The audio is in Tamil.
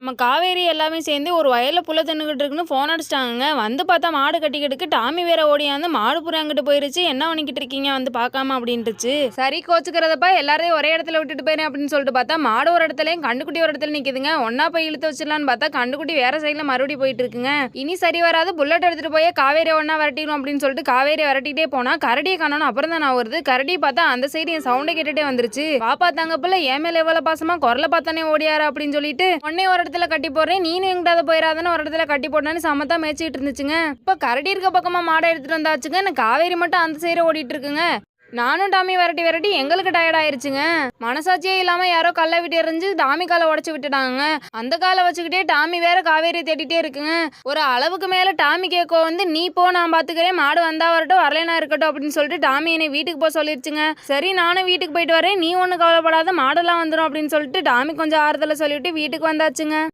நம்ம காவேரி எல்லாமே சேர்ந்து ஒரு வயல்ல புல்ல தின்னுகிட்டு இருக்குன்னு ஃபோன் அடிச்சிட்டாங்க. வந்து பார்த்தா மாடு கட்டிக்கிட்டுக்கு டாமி வேற ஓடியாந்து மாடு புறம் அங்கிட்டு போயிருச்சு. என்ன பண்ணிக்கிட்டு இருக்கீங்க வந்து பார்க்காம அப்படின்ட்டுச்சு. சரி கோச்சுக்கிறதப்பா எல்லாரையும் ஒரே இடத்துல விட்டுட்டு போயிரு அப்படின்னு சொல்லிட்டு பார்த்தா மாடு ஒரு இடத்துலயும் கண்டுக்குட்டி ஒரு இடத்துல நிக்குதுங்க. ஒன்னா போய் இழுத்து வச்சிடலான்னு பார்த்தா கண்டுக்குட்டி வேற சைட்ல மறுபடியும் போயிட்டு இருக்குங்க. இனி சரி வராது, புல்லட் எடுத்துட்டு போய் காவேரி ஒன்னா விரட்டிடும் அப்படின்னு சொல்லிட்டு காவேரி விரட்டிட்டே போனா கரடியை காணணும். அப்புறம் தான் நான் வருது கரடி பார்த்தா அந்த சைடு என் சவுண்டை கேட்டுட்டே வந்துருச்சு. பாப்பா தங்க பிள்ளை என் மேல எவ்வளவு பாசமா குரலை பார்த்தானே ஓடியாரு அப்படின்னு சொல்லிட்டு உடனே ஒரு இடத்துல கட்டி போடுறேன், நீனும் எங்கிட்ட போயிடாதானே ஒரு இடத்துல கட்டி போட்டான்னு சமத்தா மேய்ச்சிட்டு இருந்துச்சுங்க. இப்ப கரடி இருக்க பக்கமா மாடை எடுத்துட்டு வந்தாச்சுங்க. நான் காவேரி மட்டும் அந்த சைடு ஓடிட்டு இருக்குங்க. நானும் டாமி விரட்டி விரட்டி எங்களுக்கு டயர்ட் ஆயிருச்சுங்க. மனசாட்சியே இல்லாம யாரோ கல்லை விட்டு எறிஞ்சு டாமி காலை உடச்சு விட்டுட்டாங்க. அந்த காலை வச்சுக்கிட்டே டாமி வேற காவேரி தேடிட்டே இருக்குங்க. ஒரு அளவுக்கு மேல டாமி கேட்கோ வந்து நீ போ நான் பாத்துக்கிறேன், மாடு வந்தா வரட்டும் வரலைனா இருக்கட்டும் அப்படின்னு சொல்லிட்டு டாமி என்னை வீட்டுக்கு போக சொல்லிருச்சுங்க. சரி நானும் வீட்டுக்கு போயிட்டு வரேன், நீ ஒன்னும் கவலைப்படாத மாடெல்லாம் வந்துடும் அப்படின்னு சொல்லிட்டு டாமி கொஞ்சம் ஆறுதலை சொல்லிட்டு வீட்டுக்கு வந்தாச்சுங்க.